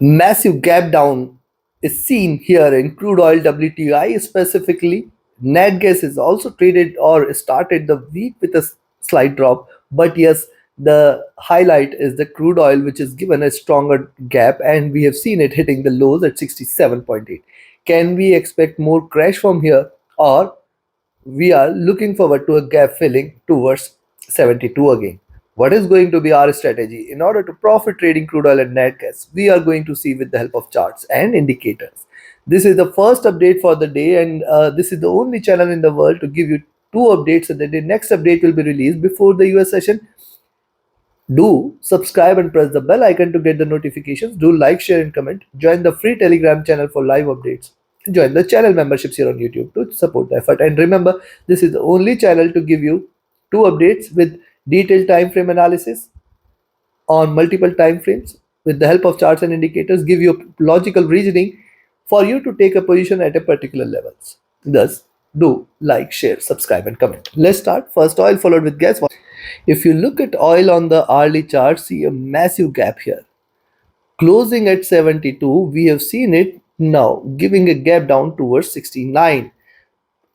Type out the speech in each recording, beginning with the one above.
Massive gap down is seen here in crude oil WTI specifically. Nat gas is also traded or started the week with a slight drop, but yes, the highlight is the crude oil, which is given a stronger gap, and we have seen it hitting the lows at 67.8. Can we expect more crash from here, or we are looking forward to a gap filling towards 72 again? What is going to be our strategy in order to profit trading crude oil and nat gas? We are going to see with the help of charts and indicators. This is the first update for the day, and this is the only channel in the world to give you two updates. And the next update will be released before the US session. Do subscribe and press the bell icon to get the notifications. Do like, share, and comment. Join the free Telegram channel for live updates. Join the channel memberships here on YouTube to support the effort. And remember, this is the only channel to give you two updates with detailed time frame analysis on multiple time frames with the help of charts and indicators, give you logical reasoning for you to take a position at a particular levels. Thus, do like, share, subscribe, and comment. Let's start. First, oil followed with gas. If you look at oil on the hourly chart, see a massive gap here. Closing at 72, we have seen it now giving a gap down towards 69.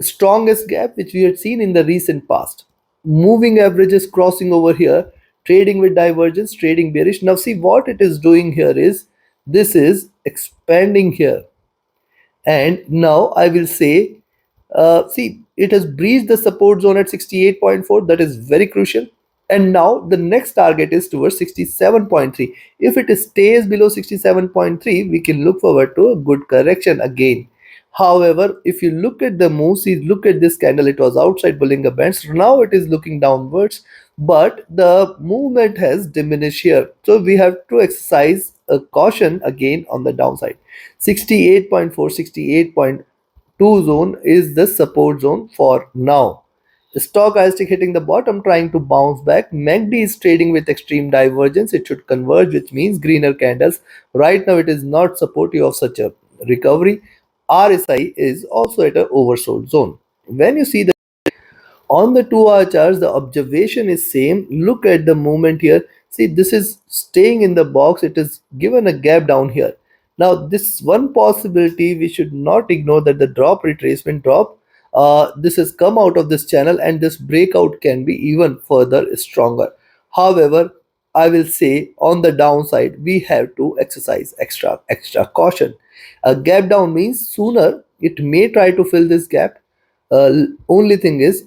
Strongest gap which we had seen in the recent past. Moving averages crossing over here, trading with divergence, trading bearish. Now see what it is doing here is this is expanding here, and now I will say, see, it has breached the support zone at 68.4. That is very crucial. And now the next target is towards 67.3. If it stays below 67.3, we can look forward to a good correction again. However, if you look at the move, see, look at this candle, it was outside Bollinger Bands. Now it is looking downwards, but the movement has diminished here. So we have to exercise a caution again on the downside. 68.4, 68.2 zone is the support zone for now. The stochastic hitting the bottom, trying to bounce back. MACD is trading with extreme divergence. It should converge, which means greener candles. Right now, it is not supportive of such a recovery. RSI is also at an oversold zone. When you see the on the 2 hour charts, the observation is same. Look at the movement here. See, this is staying in the box. It is given a gap down here. Now this one possibility we should not ignore, that the drop retracement drop, this has come out of this channel, and this breakout can be even further stronger. However, I will say on the downside we have to exercise extra caution. A gap down means sooner it may try to fill this gap. Only thing is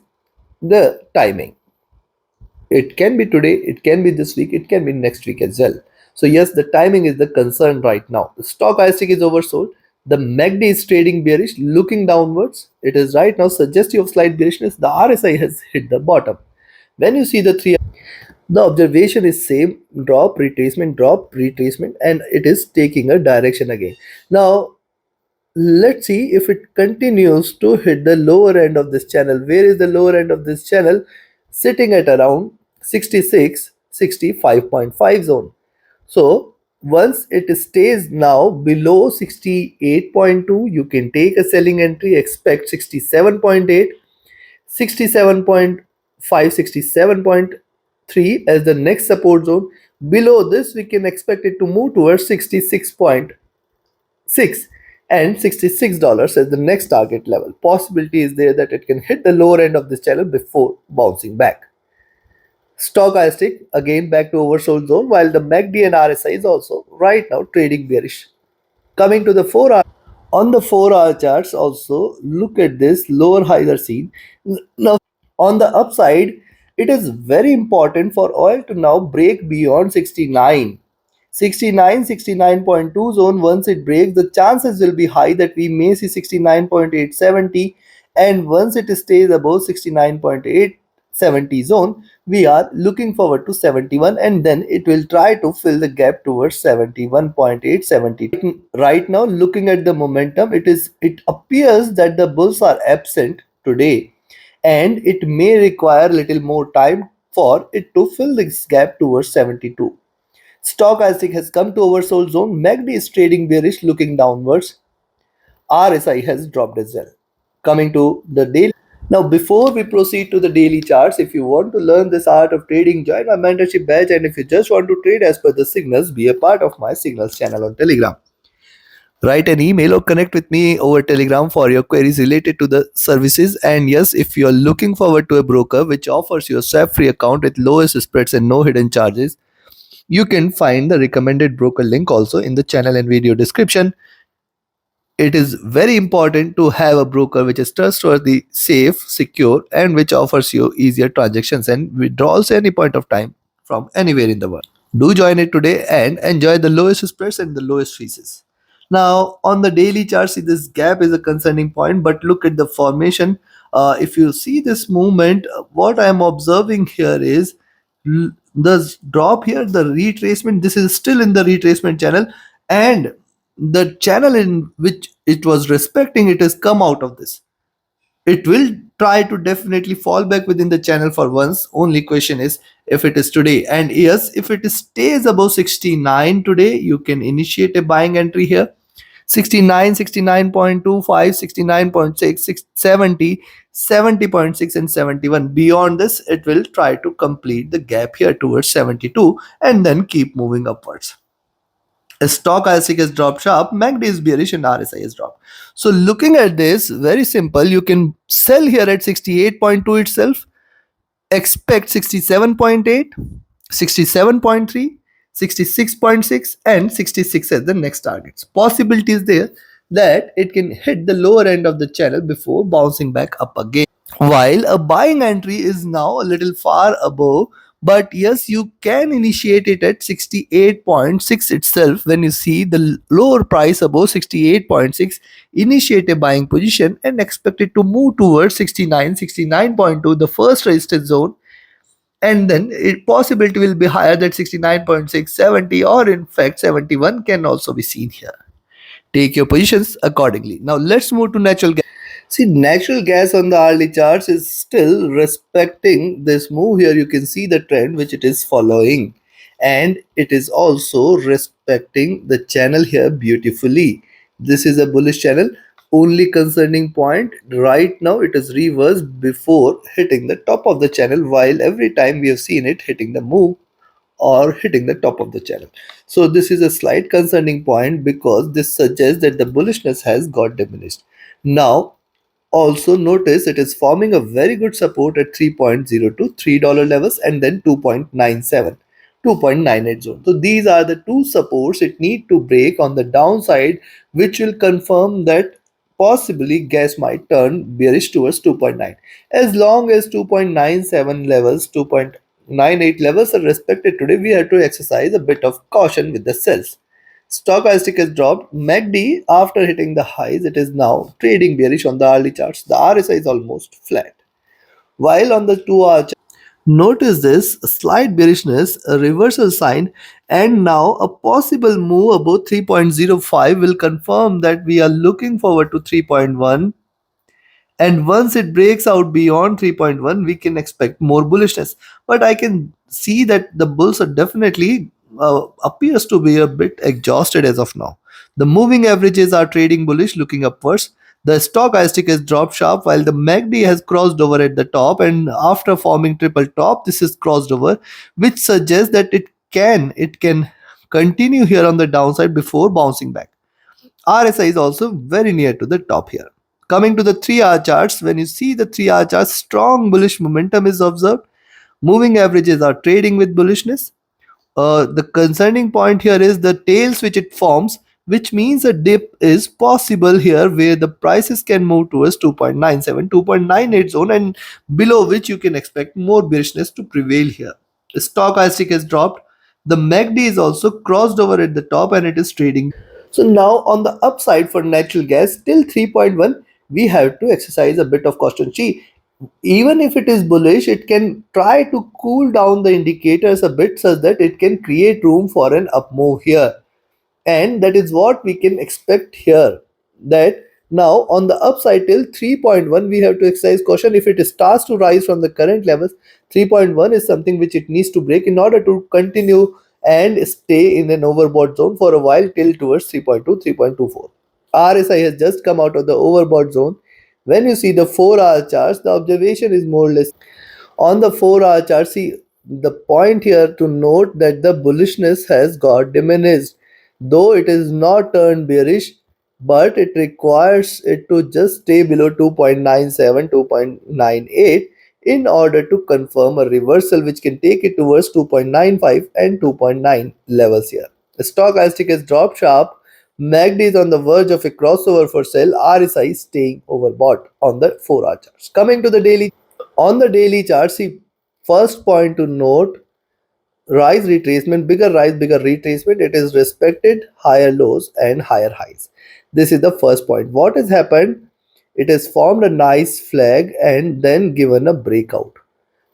the timing. It can be today, it can be this week, it can be next week as well. So yes, the timing is the concern right now. The stochastic is oversold. The MACD is trading bearish, looking downwards. It is right now suggestive of slight bearishness. The RSI has hit the bottom. When you see the three, the observation is same: drop retracement, and it is taking a direction again. Now let's see if it continues to hit the lower end of this channel. Where is the lower end of this channel? Sitting at around 66, 65.5 zone. So once it stays now below 68.2, you can take a selling entry. Expect 67.8, 67.5, 67.3 as the next support zone. Below this, we can expect it to move towards 66.6 and $66 as the next target level. Possibility is there that it can hit the lower end of this channel before bouncing back. Stochastic again back to oversold zone, while the MACD and RSI is also right now trading bearish. Coming to the 4 hour, on the 4 hour charts also, look at this, lower highs are seen. Now on the upside, it is very important for oil to now break beyond 69. 69.2 zone. Once it breaks, the chances will be high that we may see 69.870, and once it stays above 69.870 zone, we are looking forward to 71, and then it will try to fill the gap towards 71.870. Right now, looking at the momentum, it appears that the bulls are absent today, and it may require little more time for it to fill this gap towards 72. Stochastic has come to oversold zone. MACD is trading bearish, looking downwards. RSI has dropped as well. Coming to the daily. Now, before we proceed to the daily charts, if you want to learn this art of trading, join my mentorship batch. And if you just want to trade as per the signals, be a part of my signals channel on Telegram. Write an email or connect with me over Telegram for your queries related to the services. And yes, if you're looking forward to a broker which offers you a swap free account with lowest spreads and no hidden charges, you can find the recommended broker link also in the channel and video description. It is very important to have a broker which is trustworthy, safe, secure, and which offers you easier transactions and withdrawals any point of time from anywhere in the world. Do join it today and enjoy the lowest spreads and the lowest fees. Now, on the daily chart, see this gap is a concerning point, but look at the formation. If you see this movement, what I am observing here is the drop here, the retracement. This is still in the retracement channel, and the channel in which it was respecting it has come out of this. It will try to definitely fall back within the channel for once. Only question is if it is today. And yes, if it stays above 69 today, you can initiate a buying entry here. 69, 69.25, 69.6, 70, 70.6, and 71. Beyond this, it will try to complete the gap here towards 72 and then keep moving upwards. Stochastic has dropped sharp, MACD is bearish, and RSI has dropped. So looking at this, very simple. You can sell here at 68.2 itself, expect 67.8, 67.3, 66.6, and 66 as the next targets. Possibility is there that it can hit the lower end of the channel before bouncing back up again. While a buying entry is now a little far above, but yes, you can initiate it at 68.6 itself. When you see the lower price above 68.6, initiate a buying position and expect it to move towards 69, 69.2, the first resistance zone, and then it possibility will be higher than 69.6, 70, or in fact 71 can also be seen here. Take your positions accordingly. Now let's move to natural gas. See, natural gas on the hourly charts is still respecting this move here. You can see the trend which it is following, and it is also respecting the channel here beautifully. This is a bullish channel. Only concerning point right now, it is reversed before hitting the top of the channel, while every time we have seen it hitting the move or hitting the top of the channel. So this is a slight concerning point because this suggests that the bullishness has got diminished. Now, also notice it is forming a very good support at 3.02 $3 levels and then 2.97, 2.98 zone. So these are the two supports it need to break on the downside, which will confirm that possibly gas might turn bearish towards 2.9. As long as 2.97 levels, 2.98 levels are respected today, we have to exercise a bit of caution with the sells. Stochastic has dropped. MACD, after hitting the highs, it is now trading bearish on the hourly charts. The RSI is almost flat. While on the 2-hour chart, notice this slight bearishness, a reversal sign, and now a possible move above 3.05 will confirm that we are looking forward to 3.1, and once it breaks out beyond 3.1 we can expect more bullishness, but I can see that the bulls are definitely appears to be a bit exhausted as of now. The moving averages are trading bullish, looking upwards. The stochastic has dropped sharp while the MACD has crossed over at the top, and after forming triple top this is crossed over, which suggests that it can continue here on the downside before bouncing back. RSI is also very near to the top here. Coming to the 3-hour charts, when you see the 3-hour charts, strong bullish momentum is observed. Moving averages are trading with bullishness. The concerning point here is the tails which it forms, which means a dip is possible here where the prices can move towards 2.97, 2.98 zone, and below which you can expect more bearishness to prevail here. The stochastic has dropped. The MACD is also crossed over at the top and it is trading. So now on the upside for natural gas till 3.1, we have to exercise a bit of caution. See, even if it is bullish, it can try to cool down the indicators a bit such that it can create room for an up move here, and that is what we can expect here. That now on the upside till 3.1 we have to exercise caution. If it starts to rise from the current levels, 3.1 is something which it needs to break in order to continue and stay in an overbought zone for a while till towards 3.2, 3.24. RSI has just come out of the overbought zone. When you see the 4-hour charts, the observation is more or less on the 4-hour chart. See, the point here to note that the bullishness has got diminished, though it is not turned bearish, but it requires it to just stay below 2.97, 2.98 in order to confirm a reversal which can take it towards 2.95 and 2.9 levels here. The stochastic has dropped sharp. MACD is on the verge of a crossover for sell. RSI is staying overbought on the 4-hour charts. Coming to the daily, on the daily chart, see, first point to note, rise retracement, bigger rise, bigger retracement. It is respected higher lows and higher highs. This is the first point. What has happened? It has formed a nice flag and then given a breakout.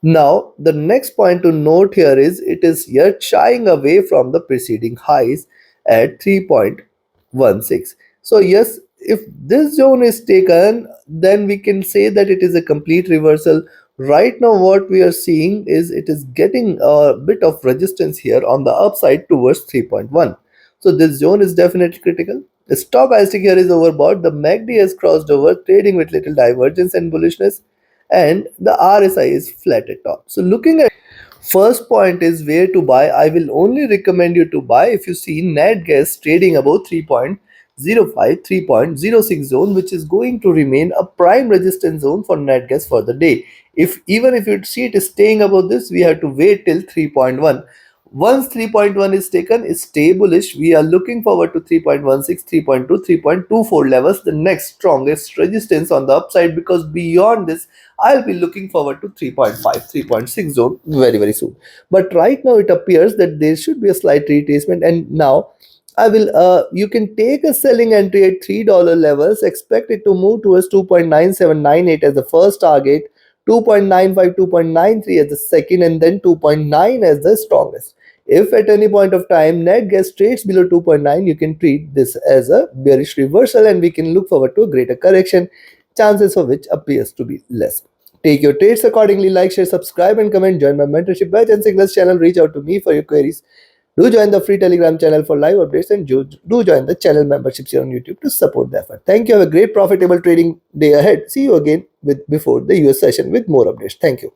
Now, the next point to note here is it is yet shying away from the preceding highs at 3.16. So, yes, if this zone is taken, then we can say that it is a complete reversal. Right now, what we are seeing is it is getting a bit of resistance here on the upside towards 3.1. So, this zone is definitely critical. The stochastic here is overbought. The MACD has crossed over, trading with little divergence and bullishness, and the RSI is flat at top. So looking at first point is where to buy. I will only recommend you to buy if you see net gas trading above 3.05, 3.06 zone, which is going to remain a prime resistance zone for net gas for the day. If even if you see it is staying above this, we have to wait till 3.1. Once 3.1 is taken, stay bullish. We are looking forward to 3.16, 3.2, 3.24 levels, the next strongest resistance on the upside, because beyond this, I'll be looking forward to 3.5, 3.6 zone very, very soon. But right now, it appears that there should be a slight retracement, and now I will you can take a selling entry at $3 levels, expect it to move towards 2.9798 as the first target, 2.95, 2.93 as the second, and then 2.9 as the strongest. If at any point of time net gas trades below 2.9, you can treat this as a bearish reversal and we can look forward to a greater correction, chances of which appears to be less. Take your trades accordingly. Like, share, subscribe, and comment. Join my mentorship batch and signals channel. Reach out to me for your queries. Do join the free Telegram channel for live updates and do join the channel memberships here on YouTube to support the effort. Thank you. Have a great profitable trading day ahead. See you again with before the US session with more updates. Thank you.